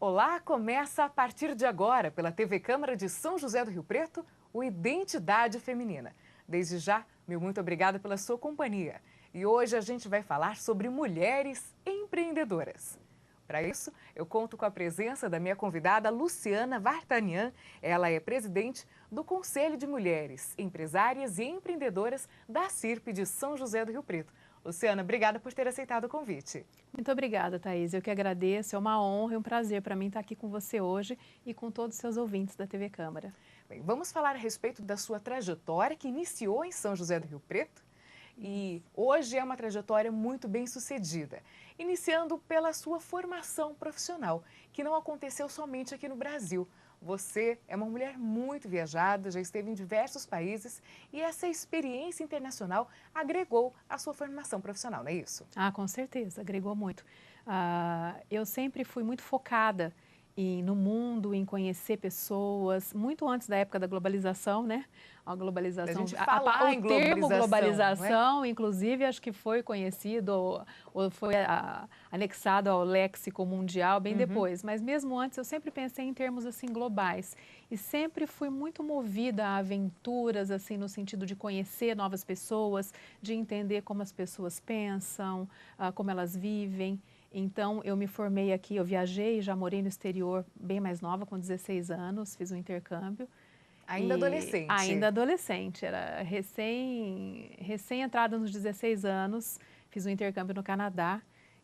Olá, começa a partir de agora, pela TV Câmara de São José do Rio Preto, o Identidade Feminina. Desde já, meu muito obrigada pela sua companhia. E hoje a gente vai falar sobre mulheres empreendedoras. Para isso, eu conto com a presença da minha convidada Luciana Vartanian. Ela é presidente do Conselho de Mulheres Empresárias e Empreendedoras da CIRP de São José do Rio Preto. Luciana, obrigada por ter aceitado o convite. Muito obrigada, Thaís. Eu que agradeço. É uma honra e um prazer para mim estar aqui com você hoje e com todos os seus ouvintes da TV Câmara. Bem, vamos falar a respeito da sua trajetória, que iniciou em São José do Rio Preto e hoje é uma trajetória muito bem sucedida, iniciando pela sua formação profissional, que não aconteceu somente aqui no Brasil. Você é uma mulher muito viajada, já esteve em diversos países e essa experiência internacional agregou à sua formação profissional, não é isso? Com certeza, agregou muito. Eu sempre fui muito focada no mundo, em conhecer pessoas, muito antes da época da globalização, né? A globalização, A gente falar em o termo globalização, não é? Inclusive, acho que foi conhecido ou foi anexado ao léxico mundial bem depois. Mas mesmo antes, eu sempre pensei em termos assim globais e sempre fui muito movida a aventuras, assim, no sentido de conhecer novas pessoas, de entender como as pessoas pensam, como elas vivem. Então, eu me formei aqui, eu viajei, já morei no exterior bem mais nova, com 16 anos, fiz um intercâmbio. Ainda adolescente. Ainda adolescente, era recém-entrada nos 16 anos, fiz um intercâmbio no Canadá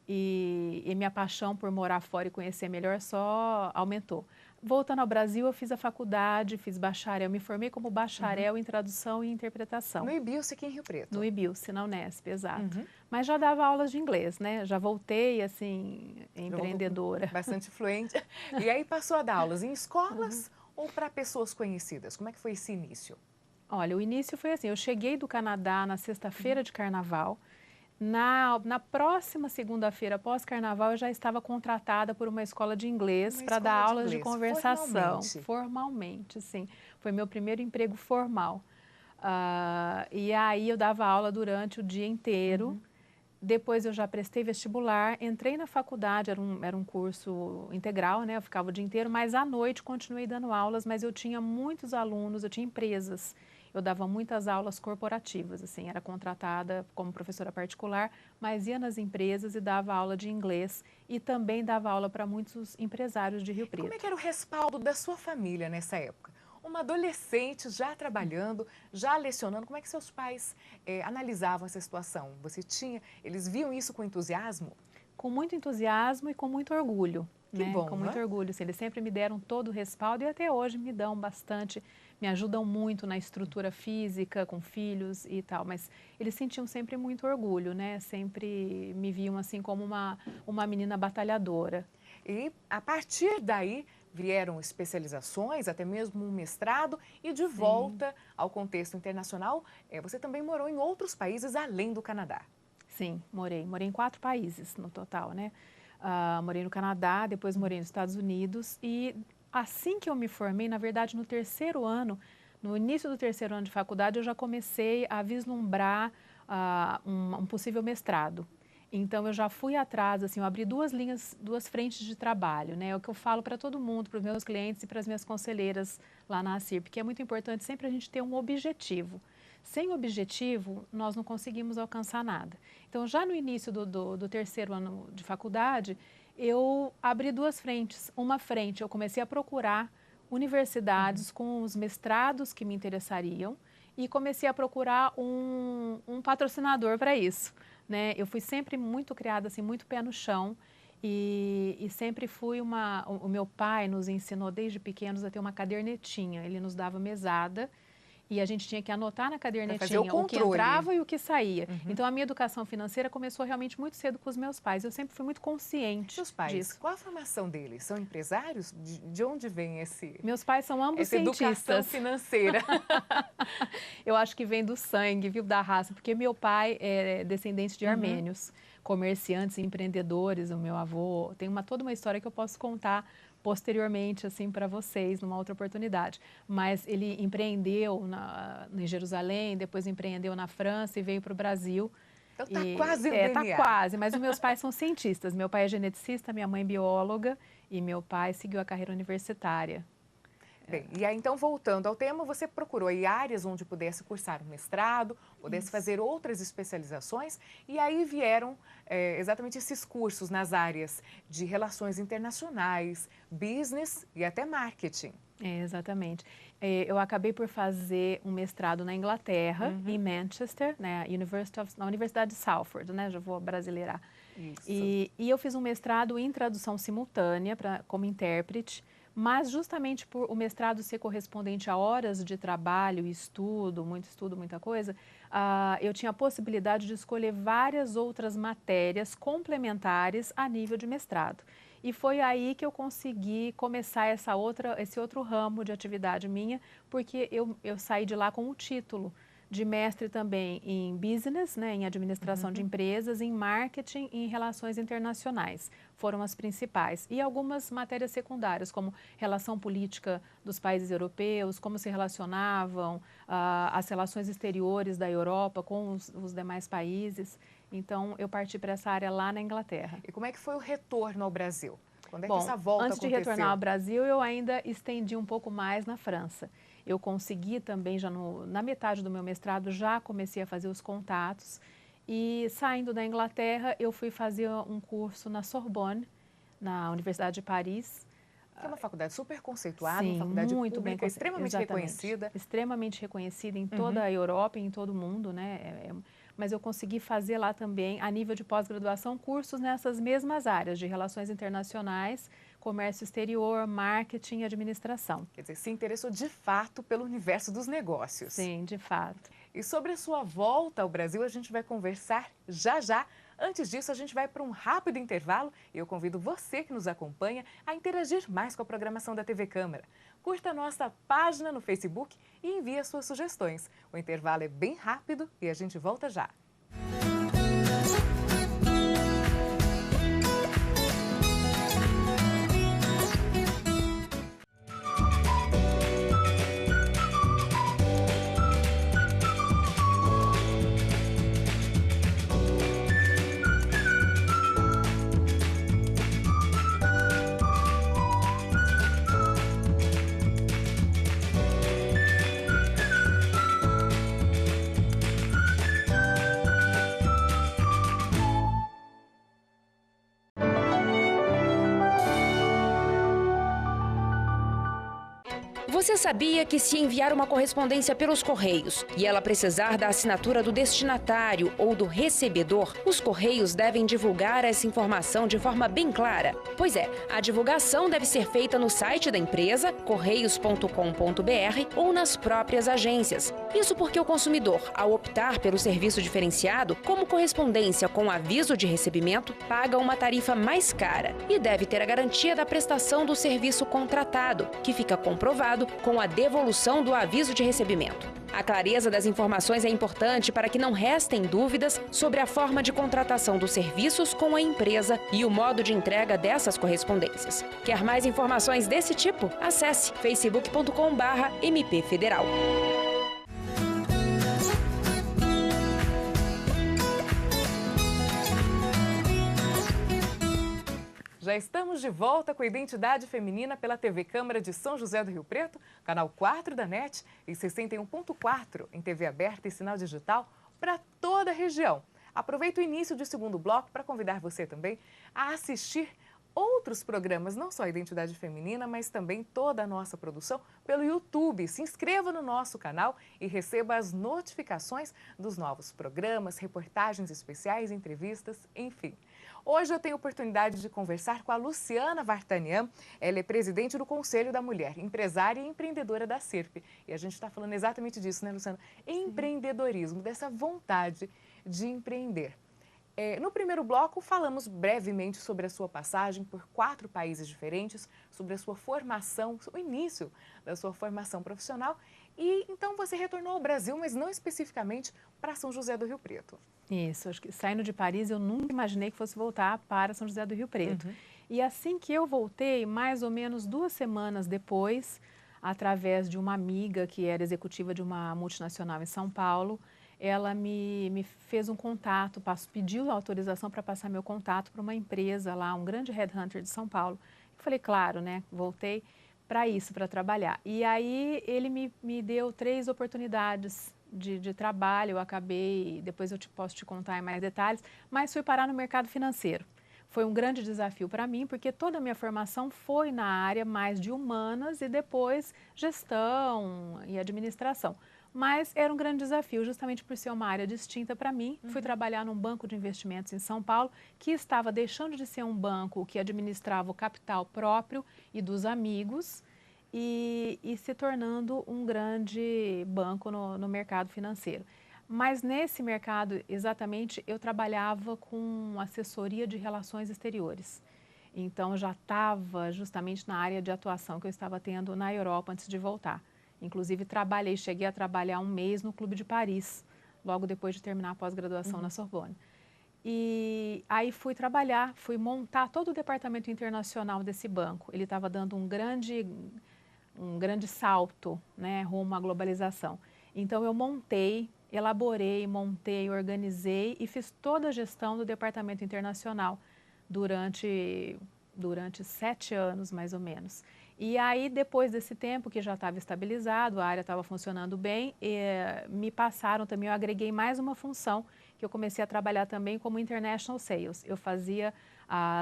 e minha paixão por morar fora e conhecer melhor só aumentou. Voltando ao Brasil, eu fiz a faculdade, fiz bacharel, me formei como bacharel em tradução e interpretação. No IBILSE aqui em Rio Preto. No IBILSE, na Unesp, exato. Mas já dava aulas de inglês, né? Já voltei, assim, empreendedora. Bastante fluente. E aí passou a dar aulas em escolas ou para pessoas conhecidas? Como é que foi esse início? Olha, o início foi assim, eu cheguei do Canadá na sexta-feira de carnaval. Na próxima segunda-feira, pós-carnaval, eu já estava contratada por uma escola de inglês para dar aulas de conversação. Formalmente, sim. Foi meu primeiro emprego formal. E aí eu dava aula durante o dia inteiro. Depois eu já prestei vestibular, entrei na faculdade, era um curso integral, né? Eu ficava o dia inteiro, mas à noite continuei dando aulas, mas eu tinha muitos alunos, eu tinha empresas. Eu dava muitas aulas corporativas, assim, era contratada como professora particular, mas ia nas empresas e dava aula de inglês e também dava aula para muitos empresários de Rio Preto. Como é que era o respaldo da sua família nessa época? Uma adolescente já trabalhando, já lecionando, como é que seus pais analisavam essa situação? Eles viam isso com entusiasmo? Com muito entusiasmo e com muito orgulho. Que bom, com muito orgulho. Assim, eles sempre me deram todo o respaldo e até hoje me dão bastante, me ajudam muito na estrutura física, com filhos e tal, mas eles sentiam sempre muito orgulho, né? Sempre me viam assim como uma menina batalhadora. E a partir daí vieram especializações, até mesmo um mestrado e de volta ao contexto internacional, você também morou em outros países além do Canadá. Sim, morei em 4 países no total, né? Morei no Canadá, depois morei nos Estados Unidos e assim que eu me formei, na verdade no terceiro ano, no início do terceiro ano de faculdade, eu já comecei a vislumbrar um possível mestrado. Então eu já fui atrás, assim, eu abri duas frentes de trabalho, né? É o que eu falo para todo mundo, para os meus clientes e para as minhas conselheiras lá na CIRP, que é muito importante sempre a gente ter um objetivo. Sem objetivo, nós não conseguimos alcançar nada. Então, já no início do terceiro ano de faculdade, eu abri 2 frentes. Uma frente, eu comecei a procurar universidades com os mestrados que me interessariam e comecei a procurar um patrocinador para isso, né? Eu fui sempre muito criada, assim, muito pé no chão e sempre fui o meu pai nos ensinou desde pequenos a ter uma cadernetinha. Ele nos dava mesada e a gente tinha que anotar na cadernetinha o que entrava e o que saía. Então, a minha educação financeira começou realmente muito cedo com os meus pais. Eu sempre fui muito consciente Seus pais, disso. qual a formação deles? São empresários? De onde vem Meus pais são ambos cientistas. Educação financeira? Eu acho que vem do sangue, viu, da raça, porque meu pai é descendente de armênios, comerciantes e empreendedores, o meu avô. Tem toda uma história que eu posso contar posteriormente, assim, para vocês, numa outra oportunidade. Mas ele empreendeu em Jerusalém, depois empreendeu na França e veio para o Brasil. Então tá quase no DNA. Tá quase, mas os meus pais são cientistas. Meu pai é geneticista, minha mãe é bióloga e meu pai seguiu a carreira universitária. Bem, e aí então voltando ao tema, você procurou aí áreas onde pudesse cursar um mestrado, pudesse fazer outras especializações, e aí vieram exatamente esses cursos nas áreas de relações internacionais, business e até marketing. Exatamente. Eu acabei por fazer um mestrado na Inglaterra, em Manchester, né, na Universidade de Salford, né, já vou brasileirar. Isso. E eu fiz um mestrado em tradução simultânea como intérprete, mas justamente por o mestrado ser correspondente a horas de trabalho e estudo, muita coisa, eu tinha a possibilidade de escolher várias outras matérias complementares a nível de mestrado. E foi aí que eu consegui começar esse outro ramo de atividade minha, porque eu saí de lá com o título de mestre também em business, né, em administração de empresas, em marketing e em relações internacionais. Foram as principais. E algumas matérias secundárias, como relação política dos países europeus, como se relacionavam as relações exteriores da Europa com os demais países. Então, eu parti para essa área lá na Inglaterra. E como é que foi o retorno ao Brasil? Quando é que Bom, essa volta antes aconteceu? de retornar ao Brasil, eu ainda estendi um pouco mais na França. Eu consegui também, já na metade do meu mestrado, já comecei a fazer os contatos. E saindo da Inglaterra, eu fui fazer um curso na Sorbonne, na Universidade de Paris. Que é uma faculdade super conceituada, Sim, uma faculdade muito pública, bem, extremamente exatamente, reconhecida. extremamente reconhecida em toda a Europa e em todo o mundo, né? Mas eu consegui fazer lá também, a nível de pós-graduação, cursos nessas mesmas áreas de relações internacionais, comércio exterior, marketing e administração. Quer dizer, se interessou de fato pelo universo dos negócios. Sim, de fato. E sobre a sua volta ao Brasil, a gente vai conversar já já. Antes disso, a gente vai para um rápido intervalo e eu convido você que nos acompanha a interagir mais com a programação da TV Câmara. Curta a nossa página no Facebook e envie as suas sugestões. O intervalo é bem rápido e a gente volta já. Você sabia que se enviar uma correspondência pelos Correios e ela precisar da assinatura do destinatário ou do recebedor, os Correios devem divulgar essa informação de forma bem clara? Pois é, a divulgação deve ser feita no site da empresa, correios.com.br ou nas próprias agências. Isso porque o consumidor, ao optar pelo serviço diferenciado, como correspondência com aviso de recebimento, paga uma tarifa mais cara e deve ter a garantia da prestação do serviço contratado, que fica comprovado com a devolução do aviso de recebimento. A clareza das informações é importante para que não restem dúvidas sobre a forma de contratação dos serviços com a empresa e o modo de entrega dessas correspondências. Quer mais informações desse tipo? Acesse facebook.com/mpfederal. Já estamos de volta com a Identidade Feminina pela TV Câmara de São José do Rio Preto, canal 4 da NET e 61.4 em TV aberta e sinal digital para toda a região. Aproveito o início do segundo bloco para convidar você também a assistir outros programas, não só a Identidade Feminina, mas também toda a nossa produção pelo YouTube. Se inscreva no nosso canal e receba as notificações dos novos programas, reportagens especiais, entrevistas, enfim. Hoje eu tenho a oportunidade de conversar com a Luciana Vartanian. Ela é presidente do Conselho da Mulher, empresária e empreendedora da CIRP. E a gente está falando exatamente disso, né, Luciana? Empreendedorismo, dessa vontade de empreender. No primeiro bloco, falamos brevemente sobre a sua passagem por 4 países diferentes, sobre a sua formação, o início da sua formação profissional. E então você retornou ao Brasil, mas não especificamente para São José do Rio Preto. Isso, acho que saindo de Paris eu nunca imaginei que fosse voltar para São José do Rio Preto. E assim que eu voltei, mais ou menos 2 semanas depois, através de uma amiga que era executiva de uma multinacional em São Paulo, ela me fez um contato, pediu autorização para passar meu contato para uma empresa lá, um grande headhunter de São Paulo. Eu falei, claro, né? Voltei para isso, para trabalhar. E aí ele me deu 3 oportunidades de trabalho, eu acabei, depois eu posso te contar em mais detalhes, mas fui parar no mercado financeiro. Foi um grande desafio para mim, porque toda a minha formação foi na área mais de humanas e depois gestão e administração. Mas era um grande desafio, justamente por ser uma área distinta para mim. Fui trabalhar num banco de investimentos em São Paulo, que estava deixando de ser um banco que administrava o capital próprio e dos amigos, e se tornando um grande banco no mercado financeiro. Mas nesse mercado, exatamente, eu trabalhava com assessoria de relações exteriores. Então, já estava justamente na área de atuação que eu estava tendo na Europa antes de voltar. Inclusive, cheguei a trabalhar um mês no Clube de Paris, logo depois de terminar a pós-graduação na Sorbonne. E aí fui trabalhar, fui montar todo o departamento internacional desse banco. Ele estava dando um grande salto, né, rumo à globalização. Então, eu elaborei, montei, organizei e fiz toda a gestão do departamento internacional durante 7 anos, mais ou menos. E aí, depois desse tempo que já estava estabilizado, a área estava funcionando bem, me passaram também, eu agreguei mais uma função, que eu comecei a trabalhar também como International Sales. Eu fazia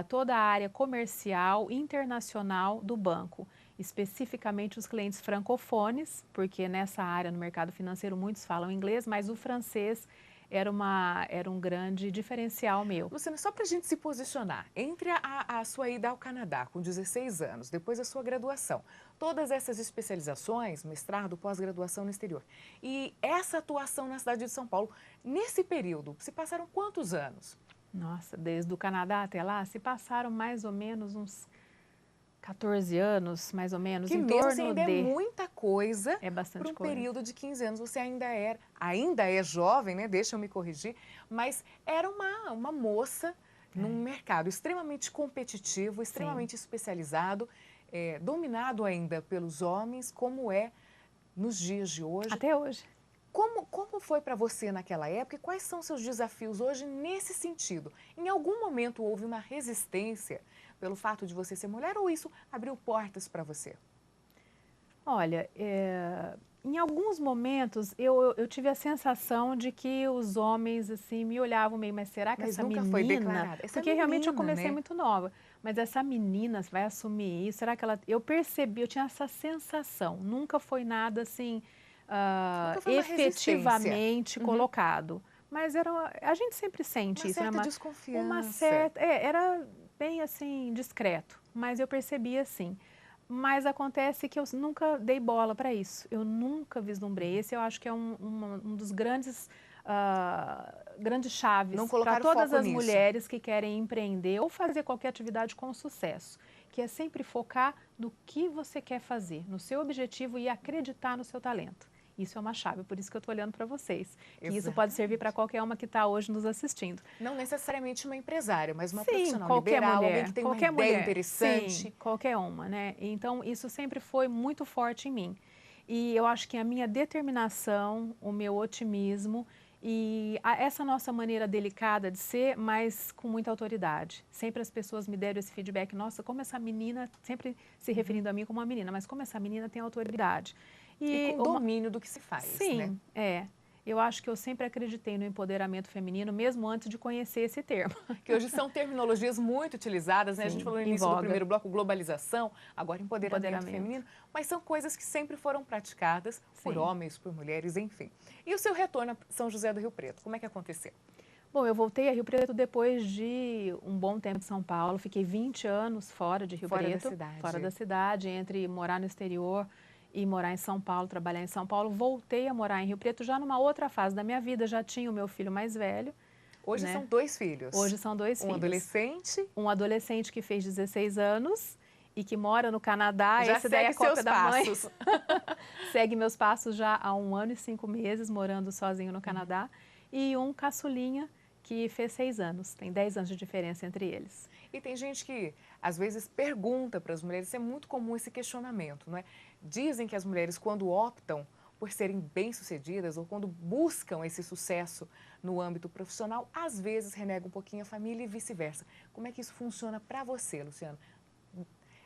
toda a área comercial internacional do banco, especificamente os clientes francofones, porque nessa área, no mercado financeiro, muitos falam inglês, mas o francês era um grande diferencial meu. Luciana, só para a gente se posicionar, entre a sua ida ao Canadá com 16 anos, depois da sua graduação, todas essas especializações, mestrado, pós-graduação no exterior, e essa atuação na cidade de São Paulo, nesse período, se passaram quantos anos? Nossa, desde o Canadá até lá, se passaram mais ou menos uns 14 anos, mais ou menos, que em mesmo torno assim, ainda é muita coisa. É bastante para um coisa. período de 15 anos. Você ainda é jovem, né? Deixa eu me corrigir, mas era uma moça num mercado extremamente competitivo, extremamente especializado, dominado ainda pelos homens, como é nos dias de hoje. Até hoje. Como foi para você naquela época e quais são seus desafios hoje nesse sentido? Em algum momento houve uma resistência pelo fato de você ser mulher ou isso abriu portas para você? Olha, em alguns momentos eu tive a sensação de que os homens assim me olhavam meio, mas será que Mas essa nunca menina... foi declarada. Porque realmente eu comecei muito nova. Mas essa menina vai assumir isso? Será que ela... Eu percebi, eu tinha essa sensação. Nunca foi nada assim efetivamente colocado. Mas a gente sempre sente isso, né? Uma Desconfiança. Era bem assim discreto, mas eu percebi assim. Mas acontece que eu nunca dei bola para isso. Eu nunca vislumbrei. Esse eu acho que é um dos grandes chaves para todas as mulheres que querem empreender ou fazer qualquer atividade com sucesso, que é sempre focar no que você quer fazer, no seu objetivo e acreditar no seu talento. Isso é uma chave, por isso que eu estou olhando para vocês. Que isso pode servir para qualquer uma que está hoje nos assistindo. Não necessariamente uma empresária, mas uma Sim, profissional qualquer liberal, mulher, alguém que tem qualquer uma ideia mulher, interessante. Sim, qualquer uma, né? Então, isso sempre foi muito forte em mim. E eu acho que a minha determinação, o meu otimismo e essa nossa maneira delicada de ser, mas com muita autoridade. Sempre as pessoas me deram esse feedback, nossa, como essa menina, sempre se referindo a mim como uma menina, mas como essa menina tem autoridade. E com domínio do que se faz, Sim, né? Eu acho que eu sempre acreditei no empoderamento feminino, mesmo antes de conhecer esse termo. Que hoje são terminologias muito utilizadas, né? Sim, a gente falou no início do primeiro bloco, globalização, agora empoderamento feminino, mas são coisas que sempre foram praticadas por homens, por mulheres, enfim. E o seu retorno a São José do Rio Preto, como é que aconteceu? Bom, eu voltei a Rio Preto depois de um bom tempo em São Paulo, fiquei 20 anos fora de Rio Preto. Fora da cidade, entre morar no exterior e morar em São Paulo, trabalhar em São Paulo. Voltei a morar em Rio Preto já numa outra fase da minha vida, já tinha o meu filho mais velho. Hoje são 2 filhos. Hoje são 2 filhos. Um adolescente. Um adolescente que fez 16 anos e que mora no Canadá. Já esse daí é a cópia da mãe. Segue meus passos já há 1 ano e 5 meses, morando sozinho no Canadá. E um caçulinha que fez 6 anos. Tem 10 anos de diferença entre eles. E tem gente que, às vezes, pergunta para as mulheres, isso é muito comum esse questionamento, não é? Dizem que as mulheres, quando optam por serem bem-sucedidas ou quando buscam esse sucesso no âmbito profissional, às vezes renegam um pouquinho a família e vice-versa. Como é que isso funciona para você, Luciana?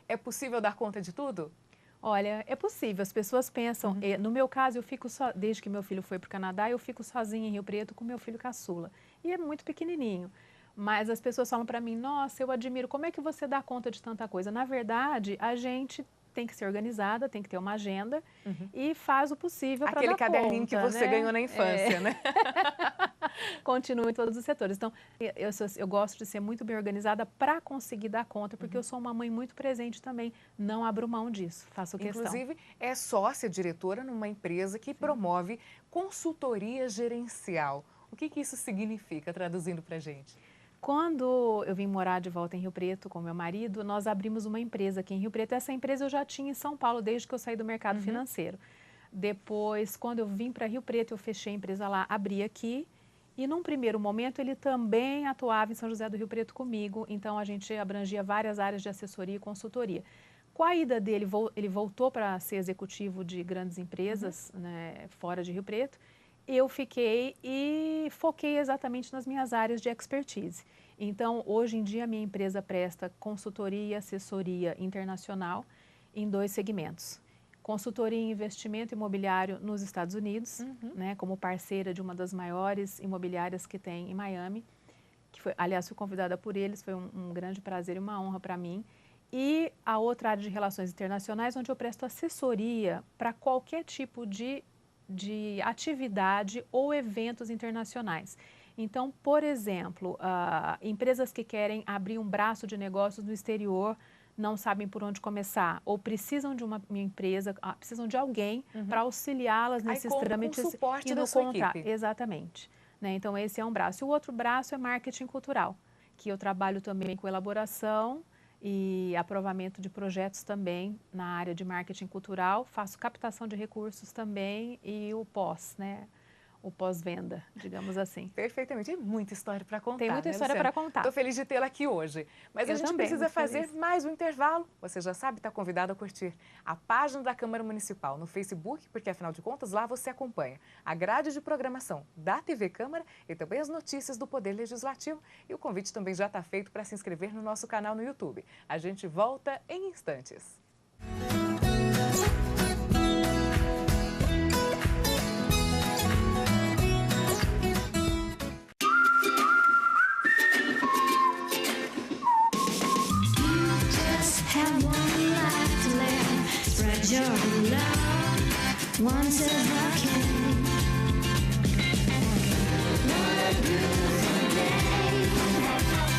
É possível dar conta de tudo? Olha, é possível. As pessoas pensam, no meu caso, eu fico só, desde que meu filho foi para o Canadá, eu fico sozinha em Rio Preto com meu filho caçula. E é muito pequenininho. Mas as pessoas falam para mim, nossa, eu admiro, como é que você dá conta de tanta coisa? Na verdade, a gente tem que ser organizada, tem que ter uma agenda e faz o possível para dar conta. Aquele caderninho que você ganhou na infância, né? Continua em todos os setores. Então, eu gosto de ser muito bem organizada para conseguir dar conta, porque eu sou uma mãe muito presente também. Não abro mão disso, faço questão. Inclusive, é sócia diretora numa empresa que promove consultoria gerencial. O que isso significa, traduzindo para a gente? Quando eu vim morar de volta em Rio Preto com meu marido, nós abrimos uma empresa aqui em Rio Preto. Essa empresa eu já tinha em São Paulo desde que eu saí do mercado financeiro. Depois, quando eu vim para Rio Preto, eu fechei a empresa lá, abri aqui. E num primeiro momento, ele também atuava em São José do Rio Preto comigo. Então, a gente abrangia várias áreas de assessoria e consultoria. Com a ida dele, ele voltou para ser executivo de grandes empresas, né, fora de Rio Preto. Eu fiquei e foquei exatamente nas minhas áreas de expertise. Então, hoje em dia, a minha empresa presta consultoria e assessoria internacional em 2 segmentos. Consultoria em investimento imobiliário nos Estados Unidos, né, como parceira de uma das maiores imobiliárias que tem em Miami, que foi, aliás, fui convidada por eles, foi um grande prazer e uma honra para mim. E a outra área de relações internacionais, onde eu presto assessoria para qualquer tipo de atividade ou eventos internacionais. Então, por exemplo, empresas que querem abrir um braço de negócios no exterior, não sabem por onde começar, ou precisam de uma empresa, precisam de alguém para auxiliá-las nesses trâmites com o suporte e da no sua contrato. equipe. Exatamente. Né? Então, esse é um braço. E o outro braço é marketing cultural, que eu trabalho também com elaboração e aprovamento de projetos também na área de marketing cultural. Faço captação de recursos também e o pós, né? O pós-venda, digamos assim. Perfeitamente. Tem muita história para contar, Tem muita né, história Luciana? para contar. Estou feliz de tê-la aqui hoje. Mas a gente também, precisa muito fazer feliz. mais um intervalo. Você já sabe, está convidado a curtir a página da Câmara Municipal no Facebook, porque afinal de contas lá você acompanha a grade de programação da TV Câmara e também as notícias do Poder Legislativo. E o convite também já está feito para se inscrever no nosso canal no YouTube. A gente volta em instantes. Have one life to live, spread your love, once as I can. What a beautiful day. What a wonderful day.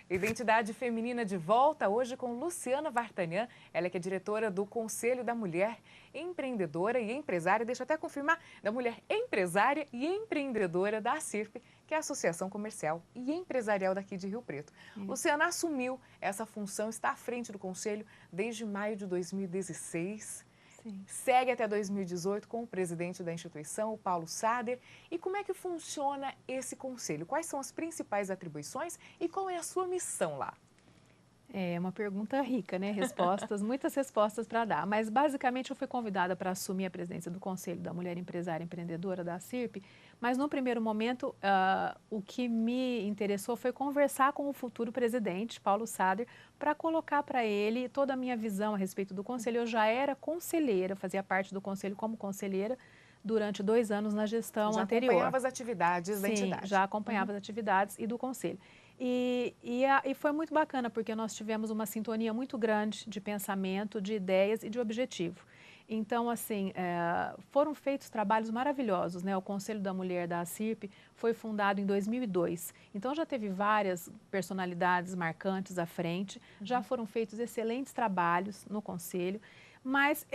Identidade Feminina de volta hoje com Luciana Vartanian. Ela que é diretora do Conselho da Mulher Empreendedora e Empresária, deixa eu até confirmar, da Mulher Empresária e Empreendedora da ACIRP, que é a Associação Comercial e Empresarial daqui de Rio Preto. Luciana assumiu essa função, está à frente do Conselho desde maio de 2016. Sim. Segue até 2018 com o presidente da instituição, o Paulo Sader. E como é que funciona esse conselho? Quais são as principais atribuições e qual é a sua missão lá? É uma pergunta rica, né? Respostas, muitas respostas para dar. Mas, basicamente, eu fui convidada para assumir a presidência do Conselho da Mulher Empresária Empreendedora da ACIRP, mas, no primeiro momento, o que me interessou foi conversar com o futuro presidente, Paulo Sader, para colocar para ele toda a minha visão a respeito do Conselho. Eu já era conselheira, fazia parte do Conselho como conselheira durante 2 anos na gestão anterior. Já acompanhava as atividades da entidade. Sim, já acompanhava as atividades e do Conselho. E foi muito bacana, porque nós tivemos uma sintonia muito grande de pensamento, de ideias e de objetivo. Então, assim, foram feitos trabalhos maravilhosos, né? O Conselho da Mulher da ACIRP foi fundado em 2002. Então, já teve várias personalidades marcantes à frente, já foram feitos excelentes trabalhos no Conselho, Mas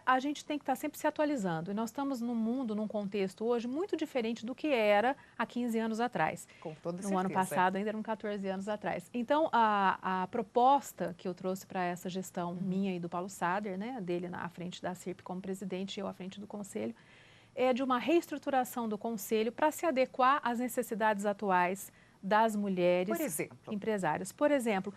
a gente tem que estar sempre se atualizando. E nós estamos num mundo, num contexto hoje muito diferente do que era há 15 anos atrás. Com toda certeza. No ano passado ainda eram 14 anos atrás. Então, a proposta que eu trouxe para essa gestão minha e do Paulo Sader, né, dele à frente da CIRP como presidente e eu à frente do Conselho, é de uma reestruturação do Conselho para se adequar às necessidades atuais das mulheres empresárias. Por exemplo,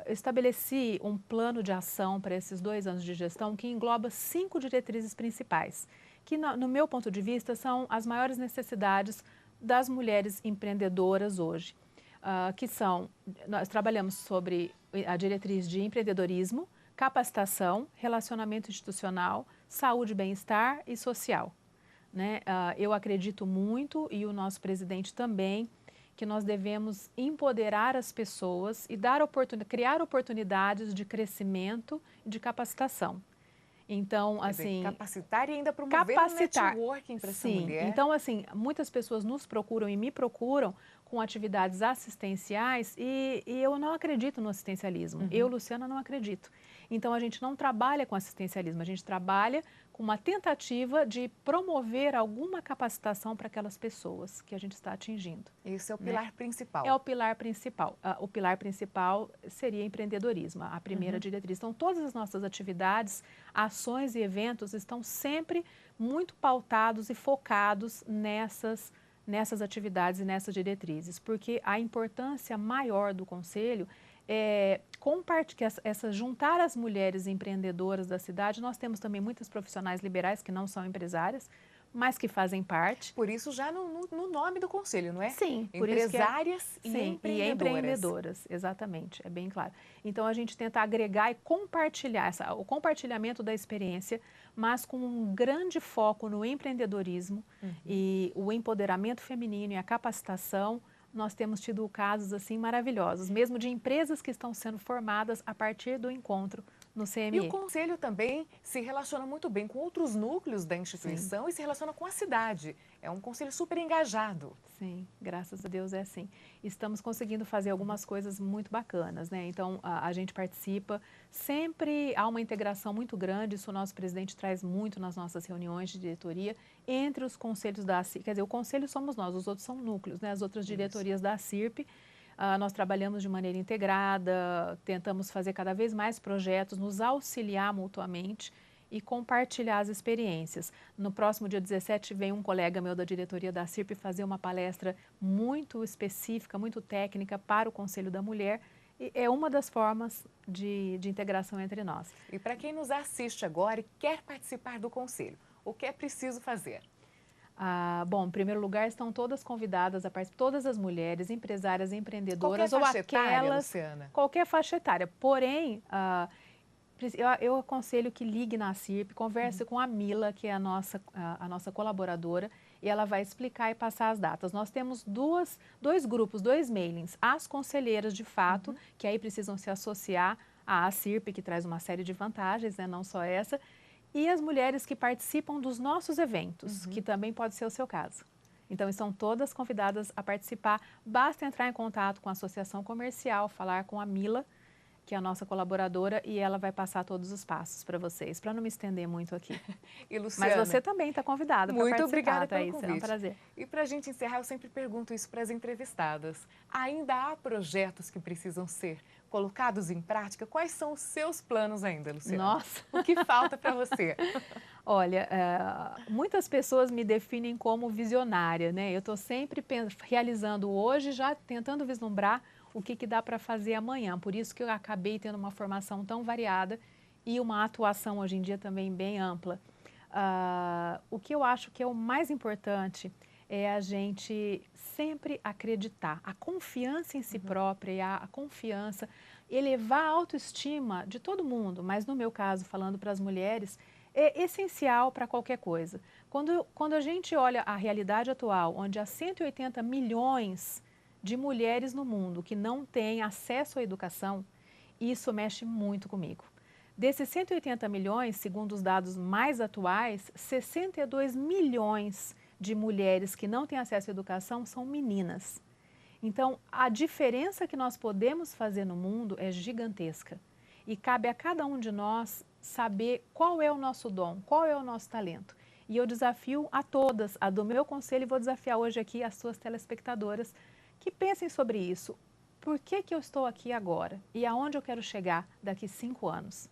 eu estabeleci um plano de ação para esses 2 anos de gestão que engloba 5 diretrizes principais, que no meu ponto de vista são as maiores necessidades das mulheres empreendedoras hoje, que são, nós trabalhamos sobre a diretriz de empreendedorismo, capacitação, relacionamento institucional, saúde, bem-estar e social. Né? Eu acredito muito, e o nosso presidente também, que nós devemos empoderar as pessoas e criar oportunidades de crescimento e de capacitação. Então, assim... capacitar e ainda promover o networking para essa mulher. Então, assim, muitas pessoas nos procuram e me procuram com atividades assistenciais e eu não acredito no assistencialismo. Eu, Luciana, não acredito. Então, a gente não trabalha com assistencialismo, a gente trabalha com uma tentativa de promover alguma capacitação para aquelas pessoas que a gente está atingindo. Esse é o pilar principal. É o pilar principal. O pilar principal seria empreendedorismo, a primeira diretriz. Então, todas as nossas atividades, ações e eventos estão sempre muito pautados e focados nessas atividades e nessas diretrizes, porque a importância maior do Conselho é juntar as mulheres empreendedoras da cidade. Nós temos também muitas profissionais liberais que não são empresárias, mas que fazem parte. Por isso já no nome do Conselho, não é? Sim. Empresárias e empreendedoras, exatamente, é bem claro. Então, a gente tenta agregar e compartilhar o compartilhamento da experiência, mas com um grande foco no empreendedorismo e o empoderamento feminino e a capacitação. Nós temos tido casos assim maravilhosos, mesmo de empresas que estão sendo formadas a partir do encontro no CME. E o Conselho também se relaciona muito bem com outros núcleos da instituição e se relaciona com a cidade. É um Conselho super engajado. Sim, graças a Deus é assim. Estamos conseguindo fazer algumas coisas muito bacanas, né? Então, a gente participa, sempre há uma integração muito grande, isso o nosso presidente traz muito nas nossas reuniões de diretoria, entre os conselhos da CIRP. Quer dizer, o conselho somos nós, os outros são núcleos, né? As outras diretorias da CIRP. Nós trabalhamos de maneira integrada, tentamos fazer cada vez mais projetos, nos auxiliar mutuamente e compartilhar as experiências. No próximo dia 17 vem um colega meu da diretoria da CIRP fazer uma palestra muito específica, muito técnica para o Conselho da Mulher. E é uma das formas de integração entre nós. E para quem nos assiste agora e quer participar do Conselho, o que é preciso fazer? Bom, em primeiro lugar, estão todas convidadas a participar, todas as mulheres, empresárias, empreendedoras ou aquelas... Etária, Luciana? Qualquer faixa etária. Porém, eu aconselho que ligue na CIRP, converse com a Mila, que é a nossa colaboradora, e ela vai explicar e passar as datas. Nós temos dois grupos, 2 mailings. As conselheiras, de fato, que aí precisam se associar à CIRP, que traz uma série de vantagens, né, não só essa, e as mulheres que participam dos nossos eventos, que também pode ser o seu caso. Então, estão todas convidadas a participar. Basta entrar em contato com a Associação Comercial, falar com a Mila, que é a nossa colaboradora, e ela vai passar todos os passos para vocês, para não me estender muito aqui. E, Luciana, mas você também está convidada para participar. Muito obrigada pelo Thaís, convite. é um prazer. E para a gente encerrar, eu sempre pergunto isso para as entrevistadas. Ainda há projetos que precisam ser colocados em prática? Quais são os seus planos ainda, Luciana? Nossa! O que falta para você? Olha, muitas pessoas me definem como visionária, né? Eu estou sempre realizando hoje, já tentando vislumbrar o que dá para fazer amanhã. Por isso que eu acabei tendo uma formação tão variada e uma atuação hoje em dia também bem ampla. O que eu acho que é o mais importante é a gente sempre acreditar. A confiança em si própria e a confiança, elevar a autoestima de todo mundo, mas no meu caso, falando para as mulheres, é essencial para qualquer coisa. Quando a gente olha a realidade atual, onde há 180 milhões de mulheres no mundo que não têm acesso à educação, isso mexe muito comigo. Desses 180 milhões, segundo os dados mais atuais, 62 milhões de mulheres que não têm acesso à educação são meninas. Então, a diferença que nós podemos fazer no mundo é gigantesca. E cabe a cada um de nós saber qual é o nosso dom, qual é o nosso talento. E eu desafio a todas, a do meu conselho, e vou desafiar hoje aqui as suas telespectadoras, que pensem sobre isso. Por que eu estou aqui agora? E aonde eu quero chegar daqui 5 anos?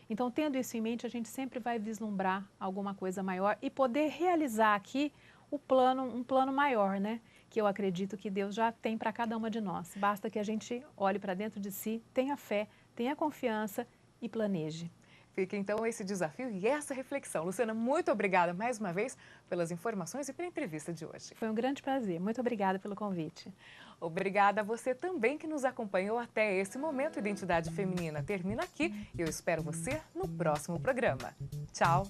Então, tendo isso em mente, a gente sempre vai vislumbrar alguma coisa maior e poder realizar aqui um plano maior, né? Que eu acredito que Deus já tem para cada uma de nós. Basta que a gente olhe para dentro de si, tenha fé, tenha confiança e planeje. Fica então esse desafio e essa reflexão. Luciana, muito obrigada mais uma vez pelas informações e pela entrevista de hoje. Foi um grande prazer. Muito obrigada pelo convite. Obrigada a você também que nos acompanhou até esse momento. Identidade Feminina termina aqui e eu espero você no próximo programa. Tchau!